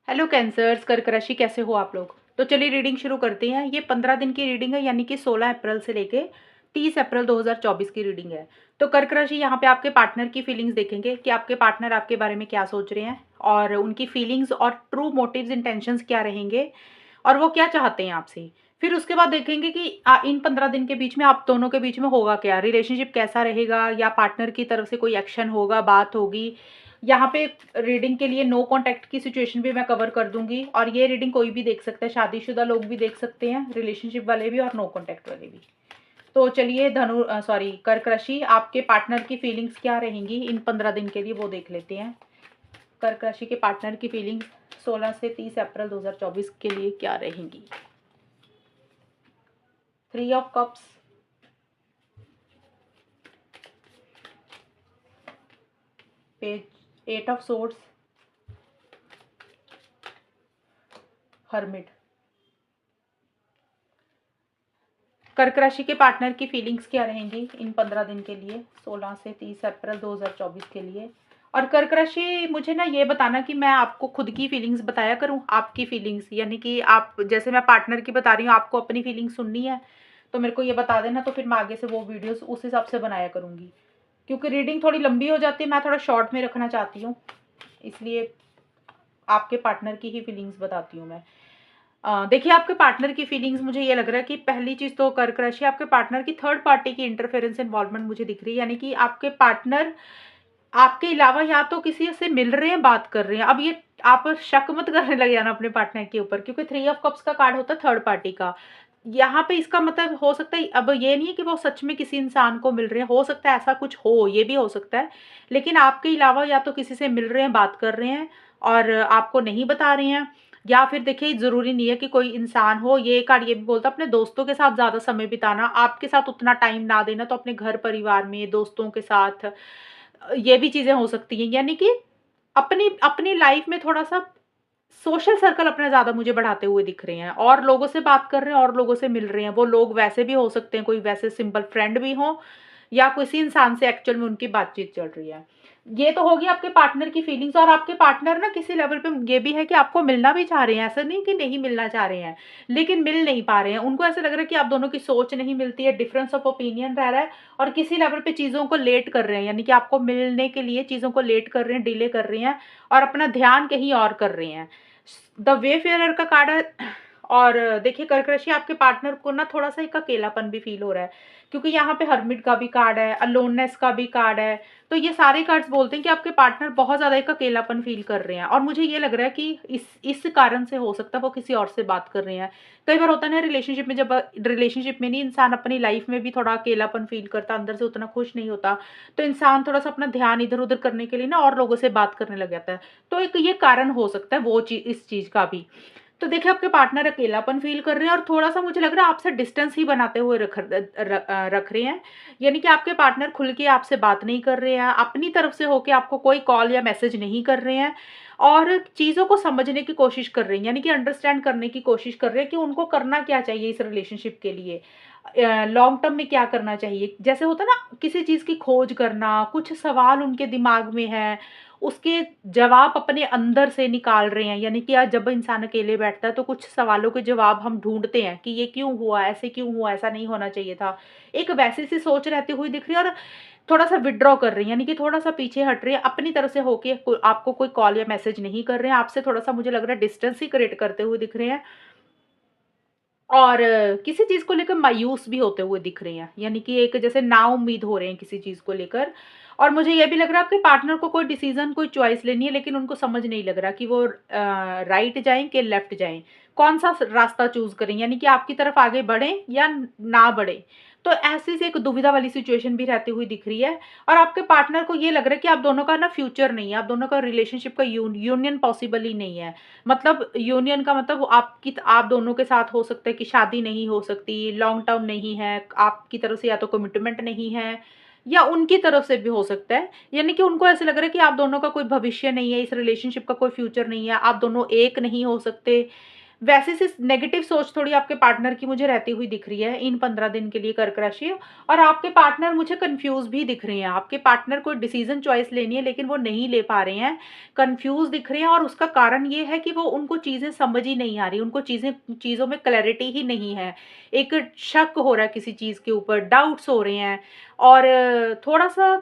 Hello cancers, कर्क राशि कैसे हो आप लोग। तो चलिए रीडिंग शुरू करते हैं। ये 15 दिन की रीडिंग है, यानी कि 16 अप्रैल से लेके 30 अप्रैल 2024 की रीडिंग है। तो कर्क राशि यहाँ पे आपके पार्टनर की फीलिंग्स देखेंगे कि आपके पार्टनर आपके बारे में क्या सोच रहे हैं और उनकी फीलिंग्स और ट्रू मोटिव्स इंटेंशंस क्या रहेंगे और वो क्या चाहते हैं आपसे। फिर उसके बाद देखेंगे कि इन 15 दिन के बीच में आप दोनों के बीच में होगा क्या, रिलेशनशिप कैसा रहेगा या पार्टनर की तरफ से कोई एक्शन होगा, बात होगी। यहाँ पे रीडिंग के लिए नो कॉन्टैक्ट की सिचुएशन भी मैं कवर कर दूंगी और ये रीडिंग कोई भी देख सकता है, शादीशुदा लोग भी देख सकते हैं, रिलेशनशिप वाले भी और नो कॉन्टैक्ट वाले भी। तो चलिए कर्क राशि आपके पार्टनर की फीलिंग्स क्या रहेंगी इन 15 दिन के लिए वो देख लेते हैं। कर्क राशि के पार्टनर की फीलिंग्स 16 से 30 अप्रैल 2024 के लिए क्या रहेंगी। 3 of cups, page 8 of swords, hermit. कर्क राशि के पार्टनर की फीलिंग्स क्या रहेंगी इन 15 दिन के लिए 16 से 30 अप्रैल 2024 के लिए। और कर्क राशि मुझे ना ये बताना कि मैं आपको खुद की फीलिंग्स बताया करूं, आपकी फीलिंग्स, यानी कि आप जैसे मैं पार्टनर की बता रही हूँ आपको अपनी फीलिंग्स सुननी है तो मेरे को ये बता देना, तो फिर मैं आगे से वो वीडियोस उस हिसाब से बनाया करूँगी। क्योंकि रीडिंग थोड़ी लंबी हो जाती है, मैं थोड़ा शॉर्ट में रखना चाहती हूँ, इसलिए आपके पार्टनर की ही फीलिंग्स बताती हूँ मैं। देखिए आपके पार्टनर की फीलिंग्स, मुझे ये लग रहा है कि पहली चीज़ तो कर्क राशि आपके पार्टनर की थर्ड पार्टी की इंटरफेरेंस इन्वॉल्वमेंट मुझे दिख रही है, यानी कि आपके पार्टनर आपके अलावा या तो किसी से मिल रहे हैं, बात कर रहे हैं। अब ये आप शक मत करने लग जाना अपने पार्टनर के ऊपर, क्योंकि 3 ऑफ कप्स का कार्ड होता है थर्ड पार्टी का। यहाँ पे इसका मतलब हो सकता है, अब ये नहीं है कि वो सच में किसी इंसान को मिल रहे हैं, हो सकता है ऐसा कुछ हो, ये भी हो सकता है। लेकिन आपके अलावा या तो किसी से मिल रहे हैं, बात कर रहे हैं और आपको नहीं बता रहे हैं, या फिर देखिए ज़रूरी नहीं है कि कोई इंसान हो। ये कार्ड ये भी बोलता है अपने दोस्तों के साथ ज़्यादा समय बिताना, आपके साथ उतना टाइम ना देना, तो अपने घर परिवार में दोस्तों के साथ ये भी चीज़ें हो सकती हैं। यानी कि अपनी अपनी लाइफ में थोड़ा-सा सोशल सर्कल अपना ज़्यादा मुझे बढ़ाते हुए दिख रहे हैं और लोगों से बात कर रहे हैं और लोगों से मिल रहे हैं। वो लोग वैसे भी हो सकते हैं, कोई वैसे सिंपल फ्रेंड भी हों या किसी इंसान से एक्चुअल में उनकी बातचीत चल रही है। ये तो होगी आपके पार्टनर की फीलिंग्स, और आपके पार्टनर ना किसी लेवल पे ये भी है कि आपको मिलना भी चाह रहे हैं, ऐसा नहीं कि नहीं मिलना चाह रहे हैं, लेकिन मिल नहीं पा रहे हैं। उनको ऐसा लग रहा है कि आप दोनों की सोच नहीं मिलती है, डिफरेंस ऑफ ओपिनियन रह रहा है और किसी लेवल पे चीज़ों को लेट कर रहे हैं, यानी कि आपको मिलने के लिए चीज़ों को लेट कर रहे हैं, डिले कर रहे हैं और अपना ध्यान कहीं और कर रहे हैं। द वेफेयर का कार्ड है। और देखिए कर्क राशि आपके पार्टनर को ना थोड़ा-सा एक अकेलापन भी फ़ील हो रहा है, क्योंकि यहाँ पे हर्मिट का भी कार्ड है, अलोननेस का भी कार्ड है। तो ये सारे कार्ड्स बोलते हैं कि आपके पार्टनर बहुत ज़्यादा एक अकेलापन फ़ील कर रहे हैं और मुझे ये लग रहा है कि इस कारण से हो सकता है वो किसी और से बात कर रहे हैं। कई बार होता है ना रिलेशनशिप में, जब रिलेशनशिप में नहीं इंसान अपनी लाइफ़ में भी थोड़ा अकेलापन फ़ील करता, अंदर से उतना खुश नहीं होता, तो इंसान थोड़ा-सा अपना ध्यान इधर-उधर करने के लिए ना और लोगों से बात करने लग जाता है। तो एक ये कारण हो सकता है वो इस चीज़ का भी। तो देखिए आपके पार्टनर अकेलापन फ़ील कर रहे हैं और थोड़ा-सा मुझे लग रहा है आपसे डिस्टेंस ही बनाते हुए रख रहे हैं। यानी कि आपके पार्टनर खुल के आपसे बात नहीं कर रहे हैं, अपनी तरफ से होके आपको कोई कॉल या मैसेज नहीं कर रहे हैं और चीज़ों को समझने की कोशिश कर रहे हैं, यानी कि अंडरस्टैंड करने की कोशिश कर रहे हैं कि उनको करना क्या चाहिए इस रिलेशनशिप के लिए। लॉन्ग टर्म में क्या करना चाहिए? जैसे होता है ना किसी चीज़ की खोज करना, कुछ सवाल उनके दिमाग में हैं, उसके जवाब अपने अंदर से निकाल रहे हैं। यानी कि जब इंसान अकेले बैठता है तो कुछ सवालों के जवाब हम ढूँढते हैं कि ये क्यों हुआ? ऐसे क्यों हुआ? ऐसा नहीं होना चाहिए था। एक वैसी-सी सोच रहती हुई दिख रही है और थोड़ा-सा विथड्रॉ कर रही हैं, यानी कि थोड़ा-सा पीछे हट रही है, अपनी तरफ से होके आपको कोई कॉल या मैसेज नहीं कर रहे हैं, आपसे थोड़ा-सा मुझे लग रहा है डिस्टेंस ही क्रिएट करते हुए दिख रहे हैं। और किसी चीज़ को लेकर मायूस भी होते हुए दिख रहे हैं, यानी कि एक जैसे नाउम्मीद हो रहे हैं किसी चीज़ को लेकर। और मुझे ये भी लग रहा है आपके पार्टनर को कोई डिसीज़न, कोई चॉइस लेनी है, लेकिन उनको समझ नहीं लग रहा कि वो राइट जाएँ कि लेफ्ट जाएँ, कौन-सा रास्ता चूज़ करें, यानी कि आपकी तरफ आगे बढ़ें या ना बढ़ें। तो ऐसी सी एक दुविधा वाली सिचुएशन भी रहती हुई दिख रही है और आपके पार्टनर को ये लग रहा है कि आप दोनों का ना फ्यूचर नहीं है, आप दोनों का रिलेशनशिप का यूनियन पॉसिबल ही नहीं है। मतलब यूनियन का मतलब आप दोनों के साथ हो सकता है कि शादी नहीं हो सकती, लॉन्ग टर्म नहीं है, आपकी तरफ से या तो कमिटमेंट नहीं है या उनकी तरफ से भी हो सकता है। यानी कि उनको ऐसा लग रहा है कि आप दोनों का कोई भविष्य नहीं है, इस रिलेशनशिप का कोई फ्यूचर नहीं है, आप दोनों एक नहीं हो सकते। वैसे से नेगेटिव सोच थोड़ी आपके पार्टनर की मुझे रहती हुई दिख रही है इन 15 दिन के लिए कर्क राशि। और आपके पार्टनर मुझे कंफ्यूज भी दिख रहे हैं। आपके पार्टनर कोई डिसीजन चॉइस लेनी है लेकिन वो नहीं ले पा रहे हैं, कंफ्यूज दिख रहे हैं। और उसका कारण ये है कि वो उनको चीज़ें समझ ही नहीं आ रही, उनको चीज़ों में क्लैरिटी ही नहीं है। एक शक हो रहा है किसी चीज़ के ऊपर, डाउट्स हो रहे हैं और थोड़ा सा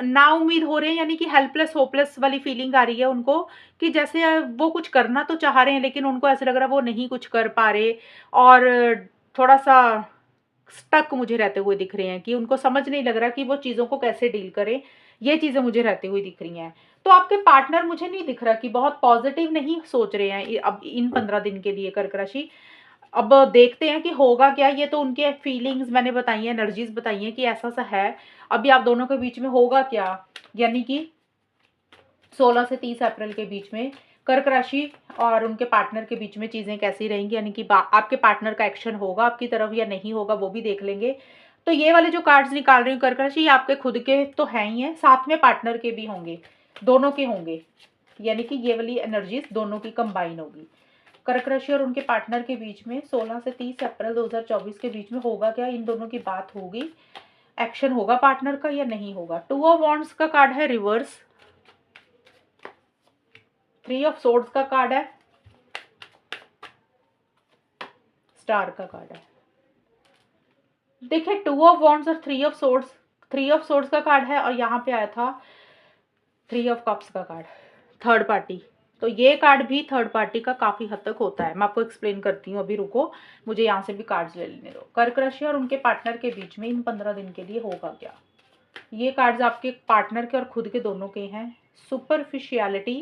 नाउम्मीद हो रहे हैं, यानी कि हेल्पलेस होपलेस वाली फीलिंग आ रही है उनको कि जैसे वो कुछ करना तो चाह रहे हैं लेकिन उनको ऐसा लग रहा है वो नहीं कुछ कर पा रहे। और थोड़ा-सा स्टक मुझे रहते हुए दिख रहे हैं कि उनको समझ नहीं लग रहा कि वो चीज़ों को कैसे डील करें। ये चीज़ें मुझे रहती हुई दिख रही हैं। तो आपके पार्टनर मुझे नहीं दिख रहा कि बहुत पॉज़िटिव नहीं सोच रहे हैं अब इन 15 दिन के लिए कर्क राशि। अब देखते हैं कि होगा क्या। ये तो उनके फीलिंग्स मैंने बताई हैं, एनर्जीज़ बताई हैं कि ऐसा-सा है। अभी आप दोनों के बीच में होगा क्या? यानी कि 16 से 30 अप्रैल के बीच में कर्क राशि और उनके पार्टनर के बीच में चीज़ें कैसी रहेंगी, यानी कि आपके पार्टनर का एक्शन होगा आपकी तरफ या नहीं होगा, वो भी देख लेंगे। तो ये वाले जो कार्ड्स निकाल रही हूँ कर्क राशि, ये आपके खुद के तो हैं ही हैं, साथ में पार्टनर के भी होंगे, दोनों के होंगे। यानी कि ये वाली एनर्जीज दोनों की कंबाइन होगी। कर्क राशि और उनके पार्टनर के बीच में 16 से 30 अप्रैल 2024 के बीच में होगा क्या, इन दोनों की बात होगी, एक्शन होगा पार्टनर का या नहीं होगा। 2 ऑफ वॉन्ड्स का कार्ड है रिवर्स, 3 ऑफ सोर्ड्स का कार्ड है, स्टार का कार्ड है। देखिए 2 ऑफ वॉन्ड्स और 3 ऑफ सोर्ड्स का कार्ड है और यहाँ पे आया था 3 ऑफ कप्स का कार्ड, थर्ड पार्टी। तो ये कार्ड भी थर्ड पार्टी का काफी हद तक होता है। मैं आपको एक्सप्लेन करती हूँ, अभी रुको, मुझे यहाँ से भी कार्ड्स ले लेने दो। कर्क राशि और उनके पार्टनर के बीच में इन 15 दिन के लिए होगा क्या। ये कार्ड्स आपके पार्टनर के और खुद के दोनों के हैं। Superficiality,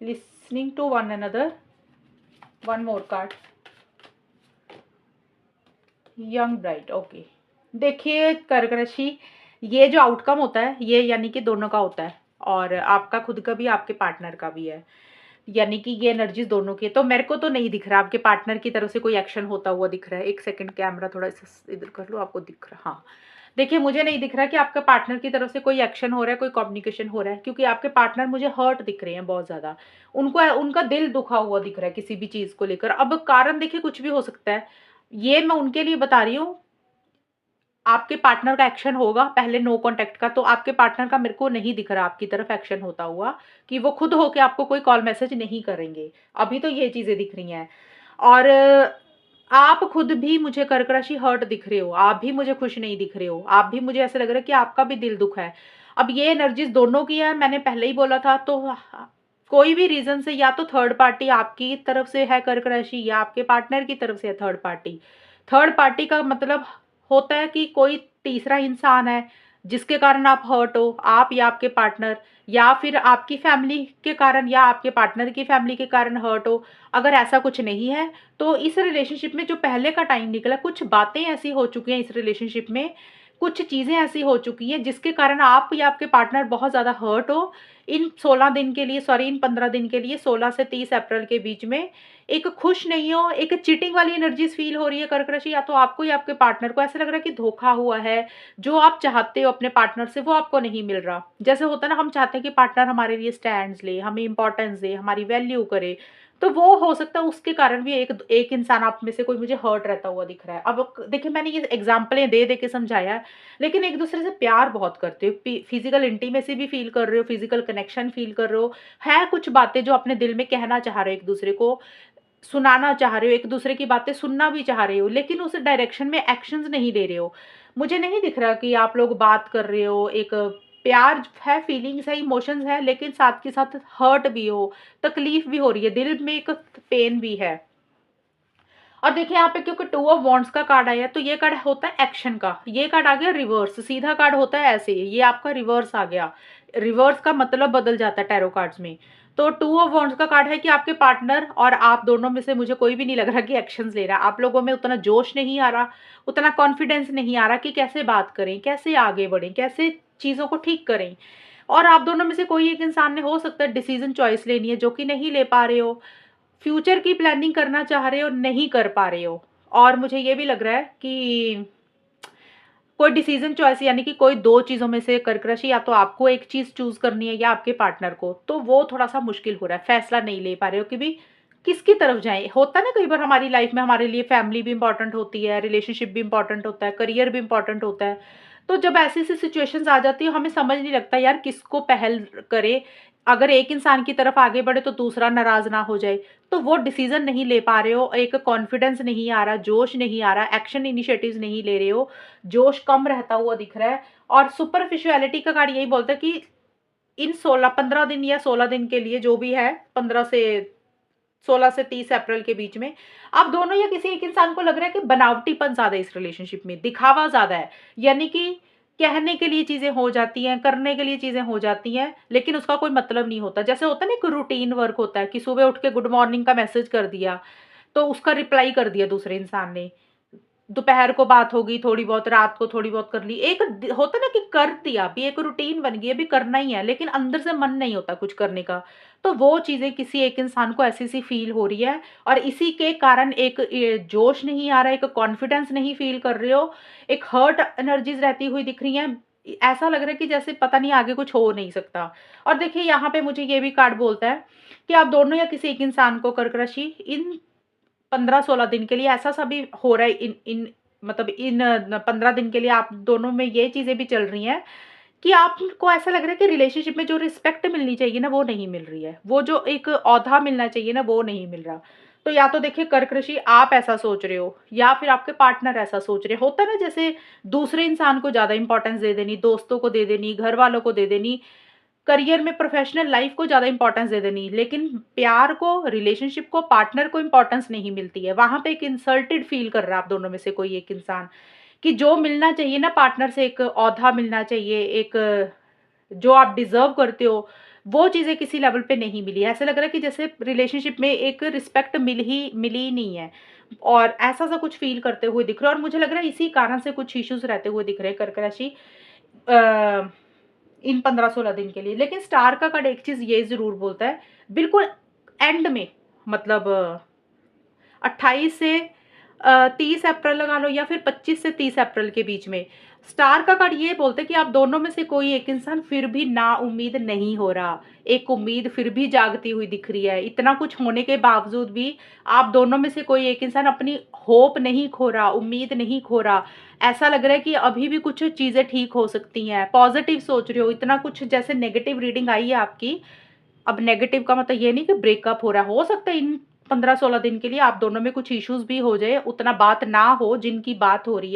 listening to one another, one more card, young bride. Okay, देखिए कर्क राशि, ये जो आउटकम होता है ये यानी कि दोनों का होता है और आपका खुद का भी आपके पार्टनर का भी है, यानी कि ये एनर्जीज दोनों की है। तो मेरे को तो नहीं दिख रहा आपके पार्टनर की तरफ से कोई एक्शन होता हुआ दिख रहा है। एक सेकंड, कैमरा थोड़ा इधर कर लो, आपको दिख रहा। हाँ, देखिए मुझे नहीं दिख रहा कि आपके पार्टनर की तरफ से कोई एक्शन हो रहा है, कोई कम्युनिकेशन हो रहा है, क्योंकि आपके पार्टनर मुझे हर्ट दिख रहे हैं बहुत ज़्यादा। उनको उनका दिल दुखा हुआ दिख रहा है किसी भी चीज़ को लेकर। अब कारण देखिए कुछ भी हो सकता है, ये मैं उनके लिए बता रही हूँ। आपके पार्टनर का एक्शन होगा पहले नो कॉन्टैक्ट का, तो आपके पार्टनर का मेरे को नहीं दिख रहा आपकी तरफ एक्शन होता हुआ कि वो खुद होके आपको कोई कॉल मैसेज नहीं करेंगे। अभी तो ये चीज़ें दिख रही हैं। और आप खुद भी मुझे कर्क राशि हर्ट दिख रहे हो, आप भी मुझे खुश नहीं दिख रहे हो, आप भी मुझे ऐसा लग रहा है कि आपका भी दिल दुख है। अब ये एनर्जीज दोनों की है, मैंने पहले ही बोला था। तो कोई भी रीजन से या तो थर्ड पार्टी आपकी तरफ से है कर्क राशि या आपके पार्टनर की तरफ से है थर्ड पार्टी। थर्ड पार्टी का मतलब होता है कि कोई तीसरा इंसान है जिसके कारण आप हर्ट हो, आप या आपके पार्टनर, या फिर आपकी फैमिली के कारण या आपके पार्टनर की फैमिली के कारण हर्ट हो। अगर ऐसा कुछ नहीं है तो इस रिलेशनशिप में जो पहले का टाइम निकला, कुछ बातें ऐसी हो चुकी हैं इस रिलेशनशिप में, कुछ चीज़ें ऐसी हो चुकी हैं जिसके कारण आप या आपके पार्टनर बहुत ज़्यादा हर्ट हो। इन 16 दिन के लिए, सॉरी इन 15 दिन के लिए, 16 से 30 अप्रैल के बीच में एक खुश नहीं हो, एक चीटिंग वाली एनर्जीज फील हो रही है कर्क राशि। या तो आपको या आपके पार्टनर को ऐसा लग रहा है कि धोखा हुआ है, जो आप चाहते हो अपने पार्टनर से वो आपको नहीं मिल रहा। जैसे होता है ना, हम चाहते हैं कि पार्टनर हमारे लिए स्टैंड्स ले, हमें इंपॉर्टेंस दे, हमारी वैल्यू करे। तो वो हो सकता है उसके कारण भी एक एक इंसान आप में से कोई मुझे हर्ट रहता हुआ दिख रहा है। अब देखिए मैंने ये एग्जाम्पलें दे दे के समझाया है, लेकिन एक दूसरे से प्यार बहुत करते हो, फिजिकल इंटीमेसी भी फील कर रहे हो, फिजिकल कनेक्शन फील कर रहे हो, है कुछ बातें जो अपने दिल में कहना चाह रहे हो, एक दूसरे को सुनाना चाह रहे हो, एक दूसरे की बातें सुनना भी चाह रहे हो, लेकिन उस डायरेक्शन में एक्शंस नहीं ले रहे हो। मुझे नहीं दिख रहा कि आप लोग बात कर रहे हो, एक प्यार है, फीलिंग्स है, इमोशंस है, लेकिन साथ के साथ हर्ट भी हो, तकलीफ भी हो रही है, दिल में एक पेन भी है। और देखिए यहाँ पे क्योंकि 2 ऑफ वॉन्ड्स का कार्ड आया है, तो ये कार्ड होता है एक्शन का। ये कार्ड आ गया रिवर्स, सीधा कार्ड होता है ऐसे, ये आपका रिवर्स आ गया। रिवर्स का मतलब बदल जाता है टैरो कार्ड्स में। तो 2 ऑफ वॉन्ड्स का कार्ड है कि आपके पार्टनर और आप दोनों में से मुझे कोई भी नहीं लग रहा कि एक्शंस ले रहा है। आप लोगों में उतना जोश नहीं आ रहा, उतना कॉन्फिडेंस नहीं आ रहा कि कैसे बात करें, कैसे आगे बढ़ें, कैसे चीज़ों को ठीक करें। और आप दोनों में से कोई एक इंसान ने हो सकता है डिसीजन चॉइस लेनी है जो कि नहीं ले पा रहे हो। फ्यूचर की प्लानिंग करना चाह रहे हो, नहीं कर पा रहे हो। और मुझे ये भी लग रहा है कि कोई डिसीजन चॉइस, यानी कि कोई दो चीज़ों में से कर्क राशि, या तो आपको एक चीज़ चूज करनी है या आपके पार्टनर को, तो वो थोड़ा सा मुश्किल हो रहा है, फैसला नहीं ले पा रहे हो कि भी किसकी तरफ जाएं। होता है ना कई बार हमारी लाइफ में हमारे लिए फैमिली भी इंपॉर्टेंट होती है, रिलेशनशिप भी इंपॉर्टेंट होता है, करियर भी इंपॉर्टेंट होता है। तो जब ऐसी ऐसी सिचुएशंस आ जाती है, हमें समझ नहीं लगता यार किसको पहल करे। अगर एक इंसान की तरफ आगे बढ़े तो दूसरा नाराज ना हो जाए, तो वो डिसीजन नहीं ले पा रहे हो, एक कॉन्फिडेंस नहीं आ रहा, जोश नहीं आ रहा, एक्शन इनिशिएटिव्स नहीं ले रहे हो, जोश कम रहता हुआ दिख रहा है। और सुपरफिशियलिटी का कार्ड यही बोलता है कि इन 16-15 दिन या 16 दिन के लिए, जो भी है, 16 से 30 अप्रैल के बीच में, आप दोनों या किसी एक इंसान को लग रहा है कि बनावटीपन ज़्यादा है इस रिलेशनशिप में, दिखावा ज़्यादा है। यानी कि कहने के लिए चीज़ें हो जाती हैं, करने के लिए चीज़ें हो जाती हैं, लेकिन उसका कोई मतलब नहीं होता। जैसे होता है ना, एक रूटीन वर्क होता है कि सुबह उठ के गुड मॉर्निंग का मैसेज कर दिया, तो उसका रिप्लाई कर दिया दूसरे इंसान ने। दोपहर को बात होगी थोड़ी बहुत, रात को थोड़ी बहुत कर ली। एक होता है ना कि कर दिया, अभी एक रूटीन बन गई, अभी करना ही है, लेकिन अंदर से मन नहीं होता कुछ करने का। तो वो चीज़ें किसी एक इंसान को ऐसी-सी फ़ील हो रही है, और इसी के कारण एक जोश नहीं आ रहा है, एक कॉन्फिडेंस नहीं फ़ील कर रहे हो, एक हर्ट एनर्जीज़ रहती हुई दिख रही हैं। ऐसा लग रहा है कि जैसे पता नहीं आगे कुछ हो नहीं सकता। और देखिए यहाँ पे मुझे ये भी कार्ड बोलता है कि आप दोनों या किसी एक इंसान को, कर्क राशि, इन 15-16 दिन के लिए ऐसा-सा भी हो रहा है, इन इन मतलब इन 15 दिन के लिए आप दोनों में ये चीज़ें भी चल रही हैं कि आपको ऐसा लग रहा है कि रिलेशनशिप में जो रिस्पेक्ट मिलनी चाहिए ना, वो नहीं मिल रही है। वो जो एक ओहदा मिलना चाहिए ना, वो नहीं मिल रहा। तो या तो देखिए कर्क राशि आप ऐसा सोच रहे हो, या फिर आपके पार्टनर ऐसा सोच रहे, होता है ना, जैसे दूसरे इंसान को ज़्यादा इंपॉर्टेंस दे देनी, दोस्तों को दे देनी, घर वालों को दे देनी, करियर में, प्रोफेशनल लाइफ को ज़्यादा इंपॉर्टेंस दे देनी, लेकिन प्यार को, रिलेशनशिप को, पार्टनर को इंपॉर्टेंस नहीं मिलती है। वहाँ पे एक इंसल्टेड फील कर रहा है आप दोनों में से कोई एक इंसान, कि जो मिलना चाहिए ना पार्टनर से, एक ओहदा मिलना चाहिए, एक जो आप डिज़र्व करते हो, वो चीज़ें किसी लेवल पे नहीं मिली। ऐसा लग रहा है कि जैसे रिलेशनशिप में एक रिस्पेक्ट मिली ही नहीं है, और ऐसा-सा कुछ फ़ील करते हुए दिख रहे हो, और मुझे लग रहा है इसी कारण से कुछ इश्यूज़ रहते हुए दिख रहे हैं कर्क राशि अ, इन 15-16 दिन के लिए। लेकिन स्टार का कार्ड एक चीज़ ये ज़रूर बोलता है, बिल्कुल एंड में, मतलब 28 से 30 अप्रैल लगा लो, या फिर 25 से 30 अप्रैल के बीच में, स्टार का कार्ड ये बोलता है कि आप दोनों में से कोई एक इंसान फिर भी नाउम्मीद नहीं हो रहा। एक उम्मीद फिर भी जागती हुई दिख रही है। इतना कुछ होने के बावजूद भी आप दोनों में से कोई एक इंसान अपनी होप नहीं खो रहा, उम्मीद नहीं खो रहा। ऐसा लग रहा है कि अभी भी कुछ चीज़ें ठीक हो सकती हैं, पॉज़िटिव सोच रहे हो। इतना कुछ जैसे नेगेटिव रीडिंग आई है आपकी, अब नेगेटिव का मतलब ये नहीं कि ब्रेकअप हो रहा है। हो सकता है इन 15-16 दिन के लिए आप दोनों में कुछ इश्यूज़ भी हो जाए, उतना बात ना हो, जिनकी बात हो रही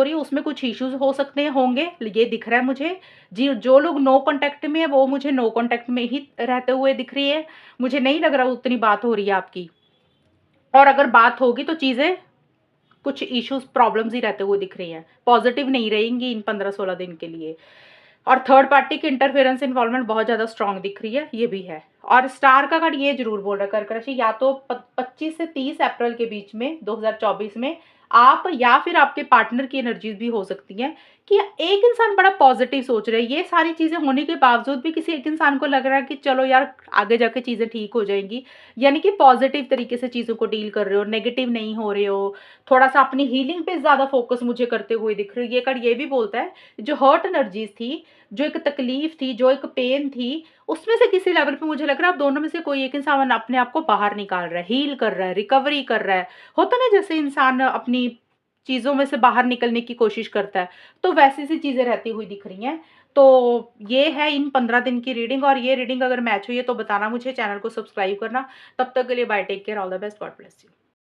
है उसमें कुछ इश्यूज़ हो सकते हैं, होंगे, ये दिख रहा है मुझे। जी, जो लोग नो कॉन्टैक्ट में है, वो मुझे नो कॉन्टैक्ट में ही रहते हुए दिख रही है। मुझे नहीं लग रहा उतनी बात हो रही है आपकी, और अगर बात होगी तो चीज़ें, कुछ इश्यूज़, प्रॉब्लम्स ही रहते हुए दिख रही हैं। पॉज़िटिव नहीं रहेंगी इन 15-16 दिन के लिए। और थर्ड पार्टी की इंटरफेरेंस इन्वॉल्वमेंट बहुत ज़्यादा स्ट्रॉन्ग दिख रही है, ये भी है। और स्टार का कार्ड ये ज़रूर बोल रहा है कर्क राशि, या तो 25 से 30 अप्रैल के बीच में 2024 में आप या फिर आपके पार्टनर की एनर्जीज़ भी हो सकती हैं कि एक इंसान बड़ा पॉज़िटिव सोच रहा है। ये सारी चीज़ें होने के बावजूद भी किसी एक इंसान को लग रहा है कि चलो यार, आगे जाके चीज़ें ठीक हो जाएँगी। यानी कि पॉज़िटिव तरीके से चीज़ों को डील कर रहे हो, नेगेटिव नहीं हो रहे हो। थोड़ा-सा अपनी हीलिंग पे ज़्यादा फ़ोकस मुझे करते हुए दिख रही है। ये कार्ड ये भी बोलता है, जो हर्ट एनर्जीज़ थी, जो एक तकलीफ थी, जो एक पेन थी, उसमें से किसी लेवल पे मुझे लग रहा है आप दोनों में से कोई एक इंसान अपने आप को बाहर निकाल रहा है, हील कर रहा है, रिकवरी कर रहा है। होता है ना, जैसे इंसान अपनी चीज़ों में से बाहर निकलने की कोशिश करता है, तो वैसी सी चीज़ें रहती हुई दिख रही हैं। तो ये है इन 15 दिन की रीडिंग, और ये रीडिंग अगर मैच हुई है तो बताना मुझे, चैनल को सब्सक्राइब करना। तब तक के लिए bye, take care, all the best, God bless you.